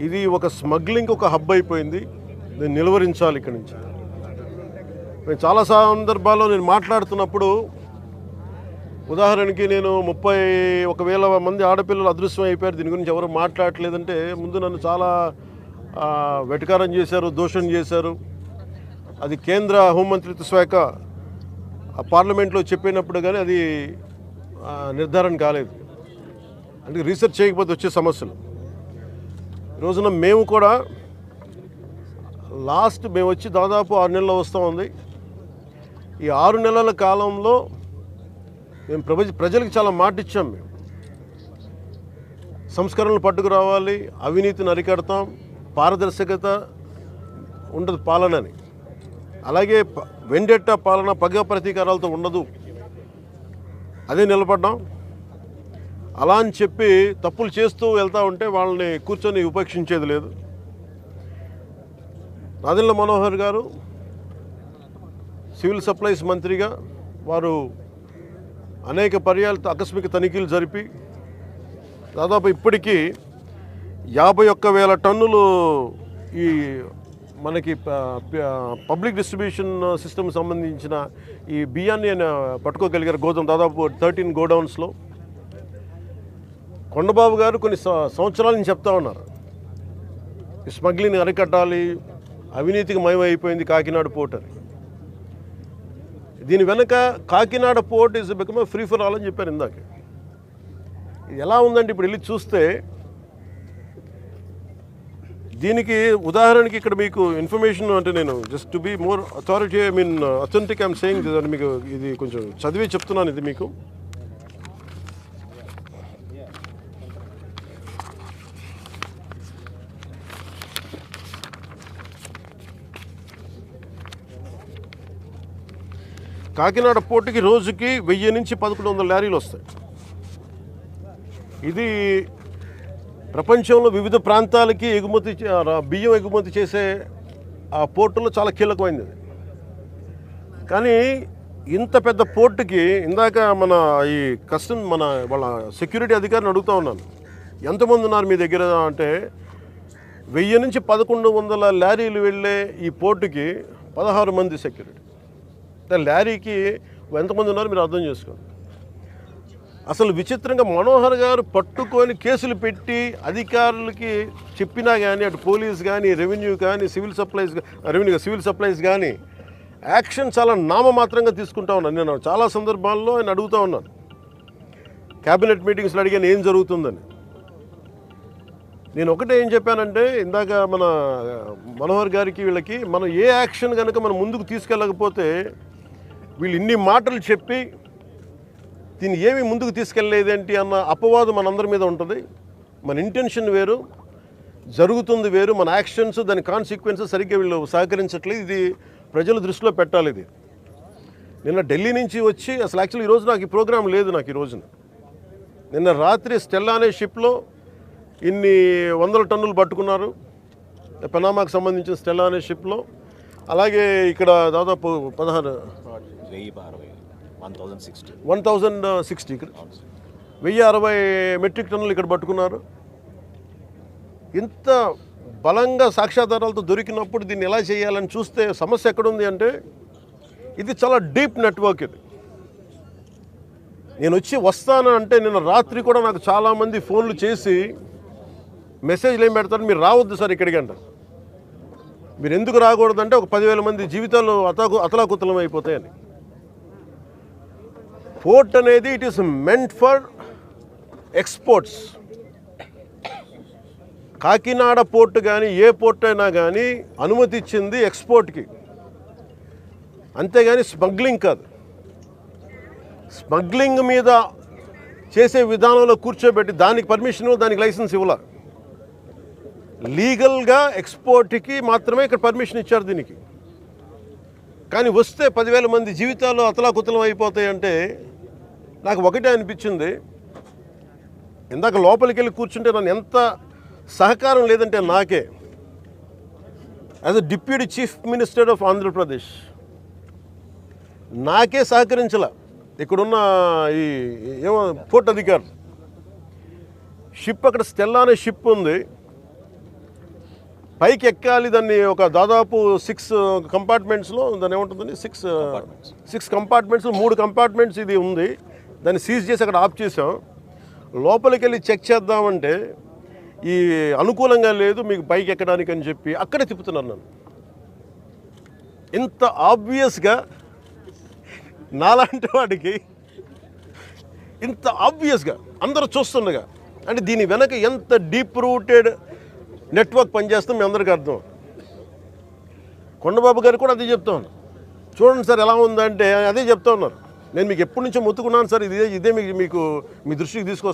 ఇది ఒక స్మగ్లింగ్ ఒక హబ్ అయిపోయింది. దీన్ని నిలువరించాలి ఇక్కడి నుంచి. నేను చాలా సందర్భాల్లో నేను మాట్లాడుతున్నప్పుడు, ఉదాహరణకి నేను 31,000 మంది ఆడపిల్లలు అదృశ్యం అయిపోయారు, దీని గురించి ఎవరు మాట్లాడలేదంటే ముందు నన్ను చాలా వెటకారం చేశారు, దూషణ చేశారు. అది కేంద్ర హోంమంత్రిత్వ శాఖ పార్లమెంట్లో చెప్పినప్పుడు కానీ అది నిర్ధారణ కాలేదు. అంటే రీసెర్చ్ చేయకపోతే వచ్చే సమస్యలు. రోజున మేము కూడా మేము వచ్చి దాదాపు 6 నెలలు వస్తూ ఉంది. ఈ 6 నెలల కాలంలో మేము ప్రజలకు చాలా మాట ఇచ్చాం. మేము సంస్కరణలు పట్టుకురావాలి, అవినీతిని అరికడతాం, పారదర్శకత ఉండదు పాలనని, అలాగే వెండెట్ట పాలన పగ ప్రతీకారాలతో ఉండదు, అదే నిలబడ్డాం. అలా అని చెప్పి తప్పులు చేస్తూ వెళ్తూ ఉంటే వాళ్ళని కూర్చొని ఉపేక్షించేది లేదు. నాదెండ్ల మనోహర్ గారు సివిల్ సప్లైస్ మంత్రిగా వారు అనేక పర్యాలతో ఆకస్మిక తనిఖీలు జరిపి దాదాపు ఇప్పటికీ 51,000 టన్నులు ఈ మనకి పబ్లిక్ డిస్ట్రిబ్యూషన్ సిస్టమ్ సంబంధించిన ఈ బియ్యాన్ని పట్టుకోగలిగారు. గోధుమ దాదాపు 13 గోడౌన్స్లో. కొండబాబు గారు కొన్ని సంవత్సరాల నుంచి చెప్తా ఉన్నారు, ఈ స్మగ్లింగ్ అరికట్టాలి, అవినీతికి మయమైపోయింది కాకినాడ పోర్ట్ అని. దీని వెనక Kakinada port is become free for all అని చెప్పారు ఇందాక. ఇది ఎలా ఉందంటే ఇప్పుడు వెళ్ళి చూస్తే, దీనికి ఉదాహరణకి ఇక్కడ మీకు ఇన్ఫర్మేషన్ అంటే నేను just to be more authority authentic I'm saying this, మీకు ఇది కొంచెం చదివి చెప్తున్నాను. ఇది మీకు కాకినాడ పోర్టుకి రోజుకి 1000 నుంచి 1100 లారీలు వస్తాయి. ఇది ప్రపంచంలో వివిధ ప్రాంతాలకి బియ్యం ఎగుమతి చేసే ఆ పోర్టులో చాలా కీలకమైనది. కానీ ఇంత పెద్ద పోర్టుకి ఇందాక ఈ వాళ్ళ సెక్యూరిటీ అధికారిని అడుగుతూ ఉన్నాను, ఎంతమంది ఉన్నారు మీ దగ్గర అంటే 1000 నుంచి 1100 లారీలు వెళ్ళే ఈ పోర్టుకి 16 మంది సెక్యూరిటీ. లారీకి ఎంతమంది ఉన్నారు మీరు అర్థం చేసుకోండి. అసలు విచిత్రంగా మనోహర్ గారు పట్టుకొని కేసులు పెట్టి అధికారులకి చెప్పినా కానీ, అటు పోలీస్ కానీ, రెవెన్యూ కానీ, సివిల్ సప్లైస్ కానీ యాక్షన్ చాలా నామమాత్రంగా తీసుకుంటా ఉన్నాను. నేను చాలా సందర్భాల్లో ఆయన అడుగుతూ ఉన్నాను, క్యాబినెట్ మీటింగ్స్లో అడిగాను ఏం జరుగుతుందని. నేను ఒకటే ఏం చెప్పానంటే, ఇందాక మన మనోహర్ గారికి వీళ్ళకి మనం ఏ యాక్షన్ కనుక మనం ముందుకు తీసుకెళ్ళకపోతే వీళ్ళు ఇన్ని మాటలు చెప్పి దీన్ని ఏమీ ముందుకు తీసుకెళ్ళలేదేంటి అన్న అపవాదం మనందరి మీద ఉంటుంది. మన ఇంటెన్షన్ వేరు, జరుగుతుంది వేరు, మన యాక్షన్స్ దాని కాన్సిక్వెన్సెస్ సరిగ్గా వీళ్ళు సహకరించట్లేదు. ఇది ప్రజల దృష్టిలో పెట్టాలి. ఇది నిన్న ఢిల్లీ నుంచి వచ్చి అసలు యాక్చువల్లీ ఈరోజు నాకు ఈ ప్రోగ్రాం లేదు. నాకు ఈ రోజున నిన్న రాత్రి స్టెల్లా అనే షిప్లో ఇన్ని 100 టన్నులు పట్టుకున్నారు, పనామాకు సంబంధించిన స్టెల్లా అనే షిప్లో. అలాగే ఇక్కడ దాదాపు 1060 ఇక్కడ 1060 మెట్రిక్ టన్నులు ఇక్కడ పట్టుకున్నారు. ఇంత బలంగా సాక్ష్యాధారాలతో దొరికినప్పుడు దీన్ని ఎలా చేయాలని చూస్తే సమస్య ఎక్కడుంది అంటే, ఇది చాలా డీప్ నెట్వర్క్. ఇది నేను వస్తాను అంటే నిన్న రాత్రి కూడా నాకు చాలామంది ఫోన్లు చేసి మెసేజ్లు ఏం పెడతారు, మీరు రావద్దు సార్ ఇక్కడికి అంటారు. మీరు ఎందుకు రాకూడదంటే ఒక 10,000 మంది జీవితాలు అతలాకుతలం అయిపోతాయని. పోర్ట్ అనేది it is meant for exports. Kakinada port కానీ ఏ పోర్ట్ అయినా కానీ అనుమతి ఇచ్చింది ఎక్స్పోర్ట్కి, అంతేగాని స్మగ్లింగ్ కాదు. స్మగ్లింగ్ మీద చేసే విధానంలో కూర్చోబెట్టి దానికి పర్మిషన్, దానికి లైసెన్స్ ఇవ్వాల. లీగల్గా ఎక్స్పోర్ట్కి మాత్రమే ఇక్కడ పర్మిషన్ ఇచ్చారు దీనికి. కానీ వస్తే 10,000 మంది జీవితాలు అతలాకుతలం అయిపోతాయంటే నాకు ఒకటే అనిపించింది. ఇందాక లోపలికి వెళ్ళి కూర్చుంటే నన్ను ఎంత సహకారం లేదంటే నాకే, as a deputy chief minister of Andhra Pradesh నాకే సహకరించాల. ఇక్కడున్న ఈ పోర్ట్ అధికారులు షిప్ అక్కడ స్టెల్లా అనే షిప్ ఉంది, పైకి ఎక్కాలి, దాన్ని ఒక దాదాపు 6 కంపార్ట్మెంట్స్లో దాన్ని ఏముంటుందండి 6 కంపార్ట్మెంట్స్ 3 కంపార్ట్మెంట్స్ ఇది ఉంది. దాన్ని సీజ్ చేసి అక్కడ ఆఫ్ చేసాం. లోపలికి వెళ్ళి చెక్ చేద్దామంటే ఈ అనుకూలంగా లేదు మీకు పైకి ఎక్కడానికి అని చెప్పి అక్కడే తిప్పుతున్నారు నన్ను. ఇంత ఆబ్వియస్గా నాలాంటి వాడికి ఇంత ఆబ్వియస్గా అందరూ చూస్తుండగా అంటే దీని వెనక ఎంత డీప్ రూటెడ్ నెట్వర్క్ పనిచేస్తాం మీ అందరికీ అర్థం. కొండబాబు గారు కూడా అదే చెప్తా ఉన్నారు. చూడండి సార్ ఎలా ఉందంటే అదే చెప్తా ఉన్నారు. నేను మీకు ఎప్పటి నుంచో మొత్తుకున్నాను సార్, ఇదే మీకు మీ దృష్టికి తీసుకొస్తాను.